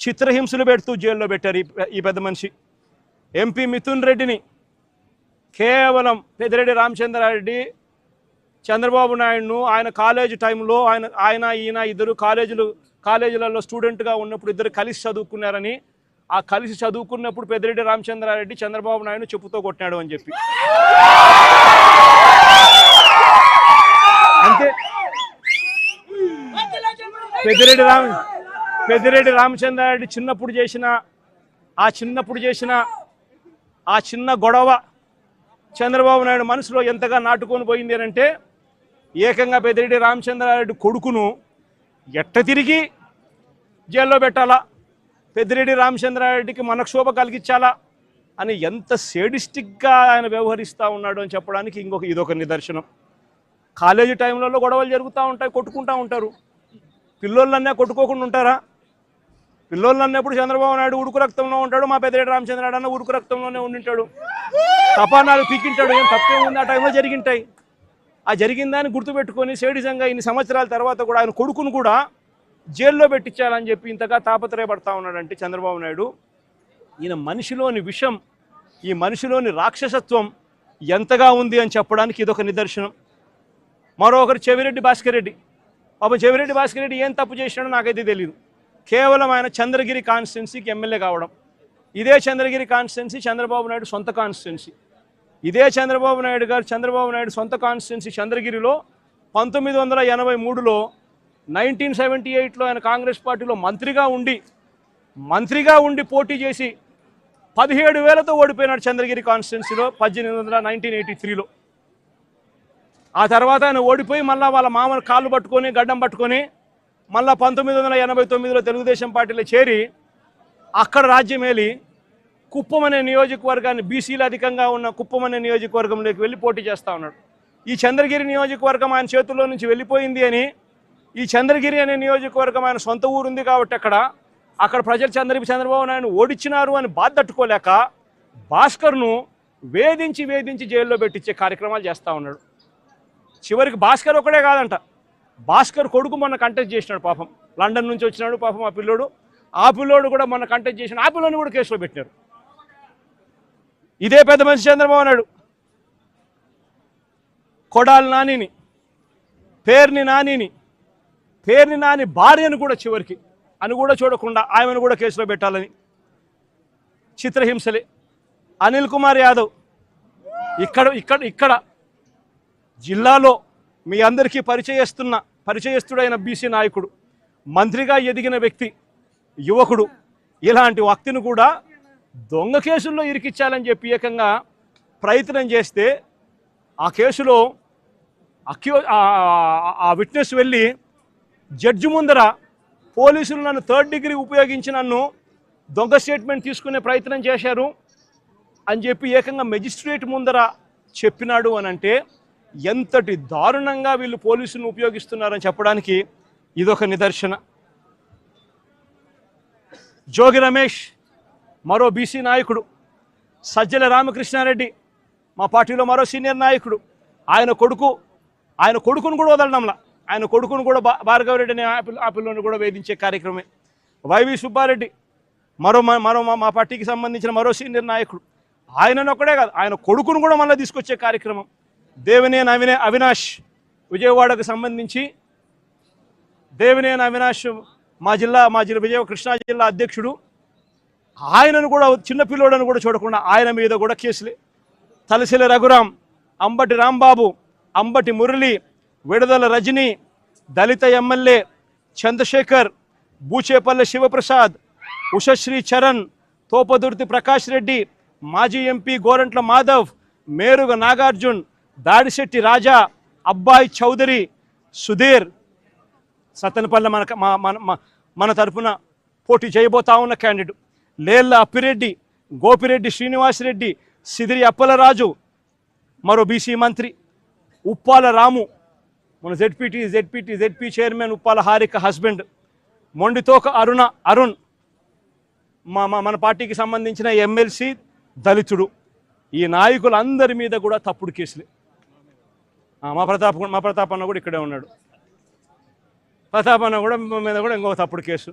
చిత్రహింసలు పెడుతూ జైల్లో పెట్టారు ఈ పెద్ద మనిషి. ఎంపీ మిథున్ రెడ్డిని కేవలం పెద్దిరెడ్డి రామచంద్రారెడ్డి చంద్రబాబు నాయుడును ఆయన కాలేజీ టైంలో ఈయన ఇద్దరు కాలేజీలలో స్టూడెంట్గా ఉన్నప్పుడు ఇద్దరు కలిసి చదువుకున్నారని, ఆ కలిసి చదువుకున్నప్పుడు పెద్దిరెడ్డి రామచంద్రారెడ్డి చంద్రబాబు నాయుడు చెప్పుతో కొట్టినాడు అని చెప్పి. అంతే. పెద్దిరెడ్డి రామచంద్రారెడ్డి చిన్నప్పుడు చేసిన ఆ చిన్న గొడవ చంద్రబాబు నాయుడు మనసులో ఎంతగా నాటుకొని పోయింది అంటే, ఏకంగా పెద్దిరెడ్డి రామచంద్రారెడ్డి కొడుకును ఎట్ట తిరిగి జైల్లో పెట్టాలా, పెద్దిరెడ్డి రామచంద్రారెడ్డికి మనక్షోభ కలిగించాలా అని ఎంత సేడిస్టిక్గా ఆయన వ్యవహరిస్తూ ఉన్నాడు అని చెప్పడానికి ఇదొక నిదర్శనం. కాలేజీ టైంలలో గొడవలు జరుగుతూ ఉంటాయి, కొట్టుకుంటూ ఉంటారు. పిల్లోళ్ళన్నా కొట్టుకోకుండా ఉంటారా? పిల్లోళ్ళు అన్నప్పుడు చంద్రబాబు నాయుడు ఉడుకు రక్తంలో ఉంటాడు, మా పెద్దిరెడ్డి రామచంద్రారెడ్డి అన్న ఉడుకు రక్తంలోనే ఉండింటాడు. తపానాలు పీకింటాడు, ఏం తప్పేముంది? ఆ టైంలో జరిగింటాయి. ఆ జరిగిందాన్ని గుర్తుపెట్టుకొని సేడిజంగా ఇన్ని సంవత్సరాల తర్వాత కూడా ఆయన కొడుకును కూడా జైల్లో పెట్టించాలని చెప్పి ఇంతగా తాపత్రయపడతా ఉన్నాడంటే చంద్రబాబు నాయుడు, ఈయన మనిషిలోని విషం, ఈ మనిషిలోని రాక్షసత్వం ఎంతగా ఉంది అని చెప్పడానికి ఇదొక నిదర్శనం. మరొకరు చెవిరెడ్డి భాస్కర్ రెడ్డి. చెవిరెడ్డి భాస్కర్ రెడ్డి ఏం తప్పు చేసినాడో నాకైతే తెలియదు. కేవలం ఆయన చంద్రగిరి కాన్స్టిట్యున్సీకి ఎమ్మెల్యే కావడం. ఇదే చంద్రగిరి కాన్స్టిట్యున్సీ చంద్రబాబు నాయుడు సొంత కాన్స్టిట్యున్సీ. ఇదే చంద్రబాబు నాయుడు సొంత కాన్స్టిట్యున్సీ చంద్రగిరిలో 1983లో 1978లో ఆయన కాంగ్రెస్ పార్టీలో మంత్రిగా ఉండి పోటీ చేసి 17,000తో ఓడిపోయినాడు చంద్రగిరి కాన్స్టిట్యున్సీలో 1983లో. ఆ తర్వాత ఆయన ఓడిపోయి మళ్ళీ వాళ్ళ మామూలు కాళ్ళు పట్టుకొని గడ్డం పట్టుకొని మళ్ళీ 1989లో తెలుగుదేశం పార్టీలో చేరి అక్కడ రాజ్యమేలి కుప్పం అనే నియోజకవర్గాన్ని, బీసీలు అధికంగా ఉన్న కుప్పం అనే నియోజకవర్గంలోకి వెళ్ళి పోటీ చేస్తూ ఉన్నాడు. ఈ చంద్రగిరి నియోజకవర్గం ఆయన చేతుల్లో నుంచి వెళ్ళిపోయింది అని, ఈ చంద్రగిరి అనే నియోజకవర్గం ఆయన సొంత ఊరుంది కాబట్టి అక్కడ ప్రజలు చంద్రబాబు నాయుడు ఓడించినారు అని బాధ తట్టుకోలేక భాస్కర్ను వేధించి జైల్లో పెట్టించే కార్యక్రమాలు చేస్తూ ఉన్నాడు. చివరికి భాస్కర్ ఒకడే కాదంట, భాస్కర్ కొడుకు మొన్న కంటెస్ట్ చేసినాడు. పాపం లండన్ నుంచి వచ్చినాడు పాపం ఆ పిల్లోడు కూడా మొన్న కంటెస్ట్ చేసినాడు. ఆ పిల్లోని కూడా కేసులో పెట్టినారు. ఇదే పెద్ద మనిషి చంద్రబాబు నాయుడు కొడాలి నానిని, పేర్ని నాని భార్యను కూడా చివరికి అని కూడా చూడకుండా ఆమెను కూడా కేసులో పెట్టాలని చిత్రహింసలే. అనిల్ కుమార్ యాదవ్ ఇక్కడ జిల్లాలో మీ అందరికీ పరిచయస్తుడైన బీసీ నాయకుడు, మంత్రిగా ఎదిగిన వ్యక్తి, యువకుడు, ఇలాంటి వ్యక్తిని కూడా దొంగ కేసుల్లో ఇరికిచ్చాలని చెప్పి ఏకంగా ప్రయత్నం చేస్తే ఆ కేసులో ఆ విట్నెస్ వెళ్ళి జడ్జి ముందర పోలీసులు నన్ను 3rd డిగ్రీ ఉపయోగించి నన్ను దొంగ స్టేట్మెంట్ తీసుకునే ప్రయత్నం చేశారు అని చెప్పి ఏకంగా మెజిస్ట్రేట్ ముందర చెప్పినాడు అని అంటే ఎంతటి దారుణంగా వీళ్ళు పోలీసులను ఉపయోగిస్తున్నారని చెప్పడానికి ఇదొక నిదర్శన. జోగి రమేష్ మరో బీసీ నాయకుడు, సజ్జల రామకృష్ణారెడ్డి మా పార్టీలో మరో సీనియర్ నాయకుడు, ఆయన కొడుకును కూడా వదలడంలా, ఆయన కొడుకును కూడా భార్గవరెడ్డి అనే ఆ పిల్లని కూడా వేధించే కార్యక్రమే. వైవి సుబ్బారెడ్డి మరో మా పార్టీకి సంబంధించిన మరో సీనియర్ నాయకుడు, ఆయనను ఒక్కడే కాదు ఆయన కొడుకును కూడా మళ్ళీ తీసుకొచ్చే కార్యక్రమం. దేవినేని అవినాష్ విజయవాడకు సంబంధించి దేవినేని అవినాష్ మా జిల్లా కృష్ణా జిల్లా అధ్యక్షుడు, ఆయనను కూడా చిన్నపిల్లోడని కూడా చూడకుండా ఆయన మీద కూడా కేసులే. తలసిల రఘురాం, అంబటి రాంబాబు, అంబటి మురళి, విడుదల రజని, దళిత ఎమ్మెల్యే చంద్రశేఖర్, బూచేపల్లె శివప్రసాద్, ఉషశ్రీ చరణ్, తోపదుర్తి ప్రకాష్ రెడ్డి, మాజీ ఎంపీ గోరంట్ల మాధవ్, మేరుగ నాగార్జున్, దాడిశెట్టి రాజా, అబ్బాయి చౌదరి, సుధీర్, సత్తెనపల్లి మన తరఫున పోటీ చేయబోతా ఉన్న క్యాండిడేట్, లేళ్ల అప్పిరెడ్డి, గోపిరెడ్డి శ్రీనివాసరెడ్డి, సిదిరి అప్పలరాజు, మరో బీసీ మంత్రి ఉప్పాల రాము, మన ZP chairman Uppala Harika husband, Mondithoka Arun మన పార్టీకి సంబంధించిన ఎమ్మెల్సీ దళితుడు. ఈ నాయకులందరి మీద కూడా తప్పుడు కేసులే. మా ప్రతాప్ అన్న కూడా ఇక్కడే ఉన్నాడు. ప్రతాప్ అన్న కూడా మీద కూడా ఇంకో తప్పుడు కేసు.